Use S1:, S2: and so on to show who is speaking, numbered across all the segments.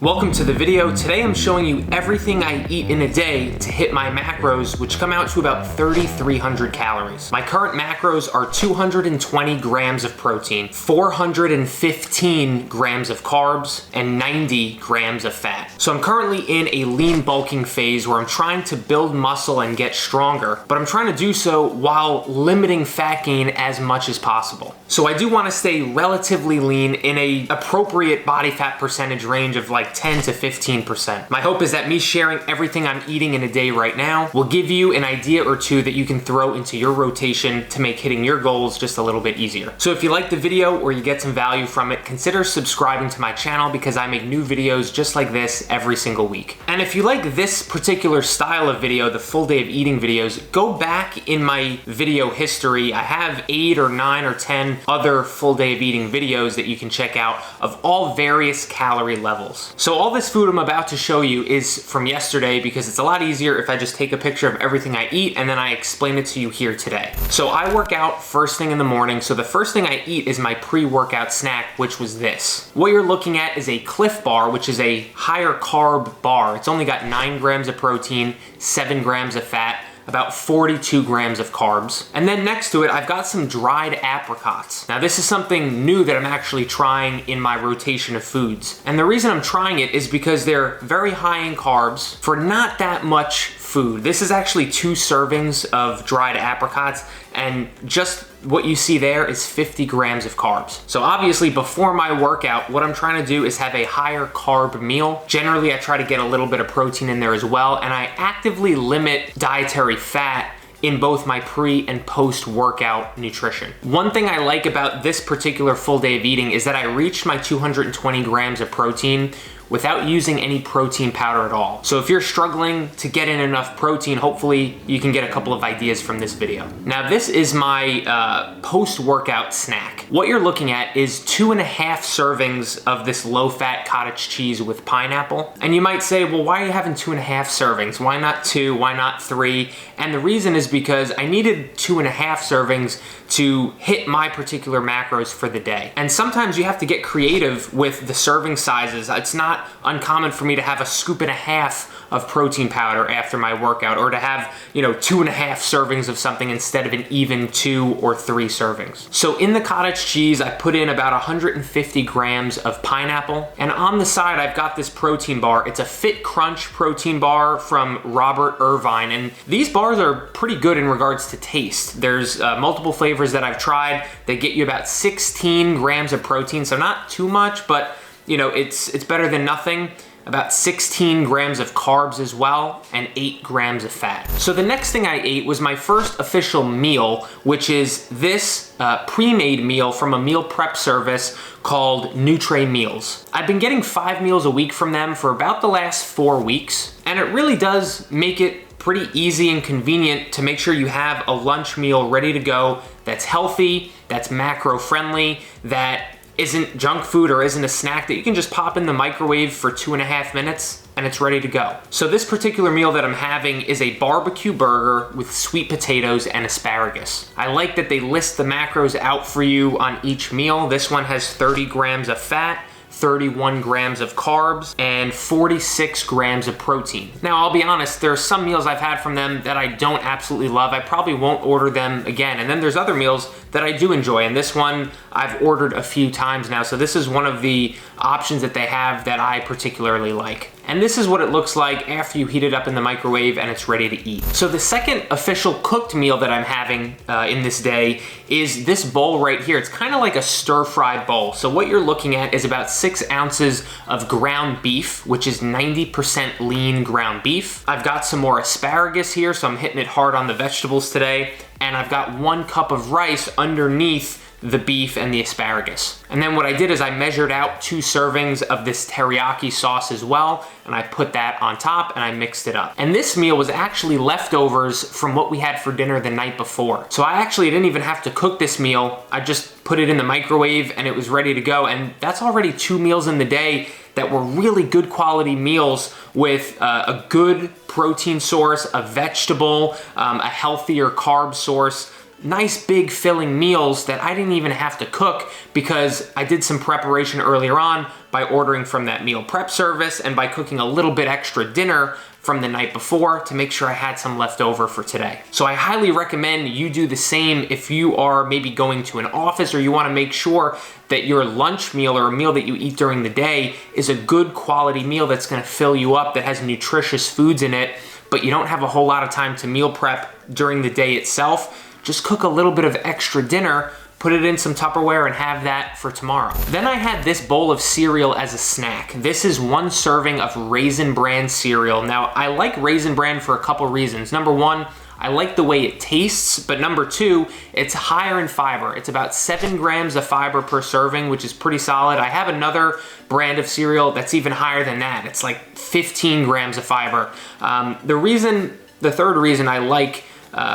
S1: Welcome to the video. Today I'm showing you everything I eat in a day to hit my macros, which come out to about 3,300 calories. My current macros are 220 grams of protein, 415 grams of carbs, and 90 grams of fat. So I'm currently in a lean bulking phase where I'm trying to build muscle and get stronger, but I'm trying to do so while limiting fat gain as much as possible. So I do want to stay relatively lean in a appropriate body fat percentage range of like 10 to 15%. My hope is that me sharing everything I'm eating in a day right now will give you an idea or two that you can throw into your rotation to make hitting your goals just a little bit easier. So if you like the video or you get some value from it, consider subscribing to my channel because I make new videos just like this every single week. And if you like this particular style of video, the full day of eating videos, go back in my video history. I have 8 or 9 or 10 other full day of eating videos that you can check out of all various calorie levels. So all this food I'm about to show you is from yesterday because it's a lot easier if I just take a picture of everything I eat and then I explain it to you here today. So I work out first thing in the morning, so the first thing I eat is my pre-workout snack, which was this. What you're looking at is a Cliff Bar, which is a higher carb bar. It's only got 9 grams of protein, 7 grams of fat, about 42 grams of carbs. And then next to it, I've got some dried apricots. Now this is something new that I'm actually trying in my rotation of foods. And the reason I'm trying it is because they're very high in carbs for not that much food. This is actually 2 servings of dried apricots, and just what you see there is 50 grams of carbs. So obviously before my workout, what I'm trying to do is have a higher carb meal. Generally, I try to get a little bit of protein in there as well, and I actively limit dietary fat in both my pre and post workout nutrition. One thing I like about this particular full day of eating is that I reached my 220 grams of protein without using any protein powder at all. So if you're struggling to get in enough protein, hopefully you can get a couple of ideas from this video. Now this is my post-workout snack. What you're looking at is 2.5 servings of this low-fat cottage cheese with pineapple. And you might say, well, why are you having 2.5 servings? Why not 2? Why not 3? And the reason is because I needed 2.5 servings to hit my particular macros for the day. And sometimes you have to get creative with the serving sizes. It's not uncommon for me to have 1.5 scoops of protein powder after my workout, or to have, 2.5 servings of something instead of an even 2 or 3 servings. So in the cottage cheese, I put in about 150 grams of pineapple, and on the side, I've got this protein bar. It's a Fit Crunch protein bar from Robert Irvine, and these bars are pretty good in regards to taste. There's multiple flavors that I've tried. They get you about 16 grams of protein, so not too much, but it's better than nothing. About 16 grams of carbs as well, and 8 grams of fat. So the next thing I ate was my first official meal, which is this pre-made meal from a meal prep service called Nutre Meals. I've been getting 5 meals a week from them for about the last 4 weeks, and it really does make it pretty easy and convenient to make sure you have a lunch meal ready to go that's healthy, that's macro friendly, that isn't junk food or isn't a snack that you can just pop in the microwave for 2.5 minutes and it's ready to go. So this particular meal that I'm having is a barbecue burger with sweet potatoes and asparagus. I like that they list the macros out for you on each meal. This one has 30 grams of fat, 31 grams of carbs, and 46 grams of protein. Now, I'll be honest, there are some meals I've had from them that I don't absolutely love. I probably won't order them again. And then there's other meals that I do enjoy. And this one I've ordered a few times now. So this is one of the options that they have that I particularly like. And this is what it looks like after you heat it up in the microwave and it's ready to eat. So the second official cooked meal that I'm having in this day is this bowl right here. It's kind of like a stir-fry bowl. So what you're looking at is about 6 ounces of ground beef, which is 90% lean ground beef. I've got some more asparagus here, so I'm hitting it hard on the vegetables today. And I've got 1 cup of rice underneath the beef and the asparagus. And then what I did is I measured out 2 servings of this teriyaki sauce as well, and I put that on top and I mixed it up. And this meal was actually leftovers from what we had for dinner the night before. So I actually didn't even have to cook this meal. I just put it in the microwave and it was ready to go. And that's already 2 meals in the day that were really good quality meals with a good protein source, a vegetable, a healthier carb source, nice big filling meals that I didn't even have to cook because I did some preparation earlier on by ordering from that meal prep service and by cooking a little bit extra dinner from the night before to make sure I had some left over for today. So I highly recommend you do the same if you are maybe going to an office or you want to make sure that your lunch meal or a meal that you eat during the day is a good quality meal that's going to fill you up, that has nutritious foods in it, but you don't have a whole lot of time to meal prep during the day itself. Just cook a little bit of extra dinner, put it in some Tupperware, and have that for tomorrow. Then I had this bowl of cereal as a snack. This is 1 serving of Raisin Bran cereal. Now, I like Raisin Bran for a couple reasons. Number 1, I like the way it tastes, but number 2, it's higher in fiber. It's about 7 grams of fiber per serving, which is pretty solid. I have another brand of cereal that's even higher than that. It's like 15 grams of fiber. The third reason I like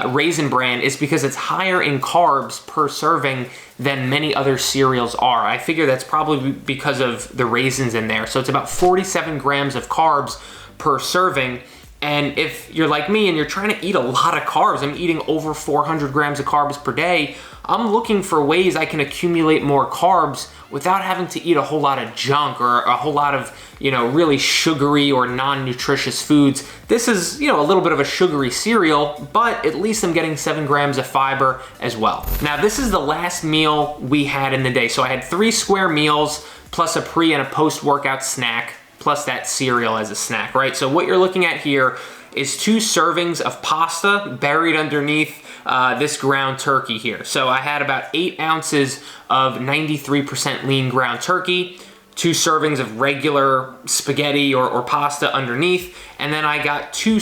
S1: Raisin Bran is because it's higher in carbs per serving than many other cereals are. I figure that's probably because of the raisins in there. So it's about 47 grams of carbs per serving. And if you're like me and you're trying to eat a lot of carbs, I'm eating over 400 grams of carbs per day, I'm looking for ways I can accumulate more carbs without having to eat a whole lot of junk or a whole lot of, really sugary or non-nutritious foods. This is, a little bit of a sugary cereal, but at least I'm getting 7 grams of fiber as well. Now, this is the last meal we had in the day. So I had 3 square meals plus a pre and a post-workout snack, plus that cereal as a snack, right? So what you're looking at here is 2 servings of pasta buried underneath this ground turkey here. So I had about 8 ounces of 93% lean ground turkey, 2 servings of regular spaghetti or pasta underneath, and then I got about two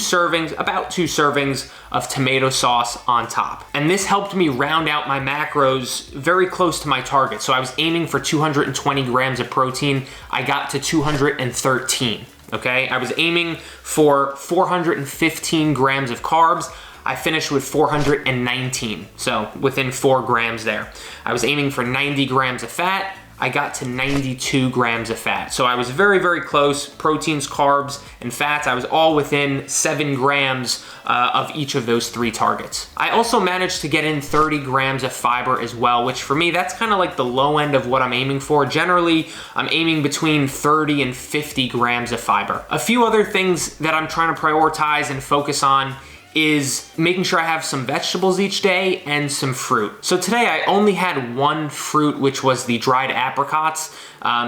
S1: servings of tomato sauce on top. And this helped me round out my macros very close to my target. So I was aiming for 220 grams of protein. I got to 213, okay? I was aiming for 415 grams of carbs. I finished with 419, so within 4 grams there. I was aiming for 90 grams of fat. I got to 92 grams of fat. So I was very, very close. Proteins, carbs, and fats, I was all within 7 grams of each of those 3 targets. I also managed to get in 30 grams of fiber as well, which for me, that's kind of like the low end of what I'm aiming for. Generally, I'm aiming between 30 and 50 grams of fiber. A few other things that I'm trying to prioritize and focus on is making sure I have some vegetables each day and some fruit. So today I only had 1 fruit, which was the dried apricots.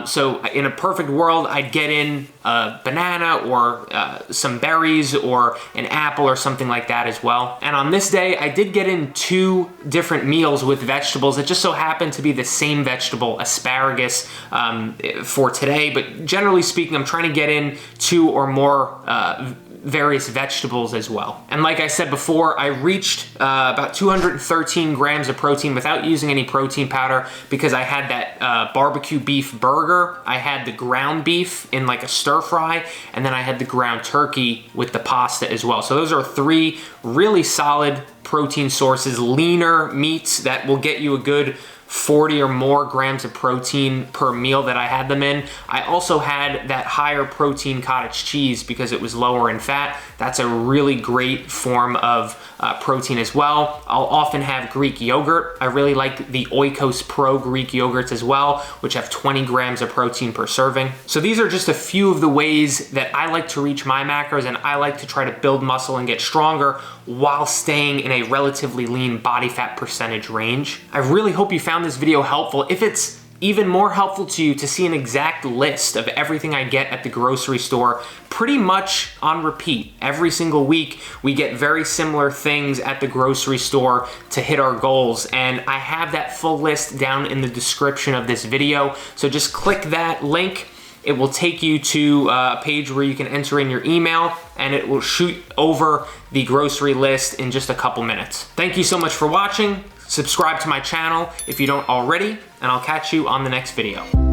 S1: So in a perfect world, I'd get in a banana or some berries or an apple or something like that as well. And on this day, I did get in 2 different meals with vegetables that just so happened to be the same vegetable, asparagus, for today. But generally speaking, I'm trying to get in 2 or more various vegetables as well. And like I said before, I reached about 213 grams of protein without using any protein powder because I had that barbecue beef burger, I had the ground beef in like a stir fry, and then I had the ground turkey with the pasta as well. So those are 3 really solid protein sources, leaner meats that will get you a good 40 or more grams of protein per meal that I had them in. I also had that higher protein cottage cheese because it was lower in fat. That's a really great form of protein as well. I'll often have Greek yogurt. I really like the Oikos Pro Greek yogurts as well, which have 20 grams of protein per serving. So these are just a few of the ways that I like to reach my macros, and I like to try to build muscle and get stronger while staying in a relatively lean body fat percentage range. I really hope you found this video helpful. If it's even more helpful to you to see an exact list of everything I get at the grocery store, pretty much on repeat. Every single week, we get very similar things at the grocery store to hit our goals, and I have that full list down in the description of this video. So just click that link. It will take you to a page where you can enter in your email, and it will shoot over the grocery list in just a couple minutes. Thank you so much for watching. Subscribe to my channel if you don't already, and I'll catch you on the next video.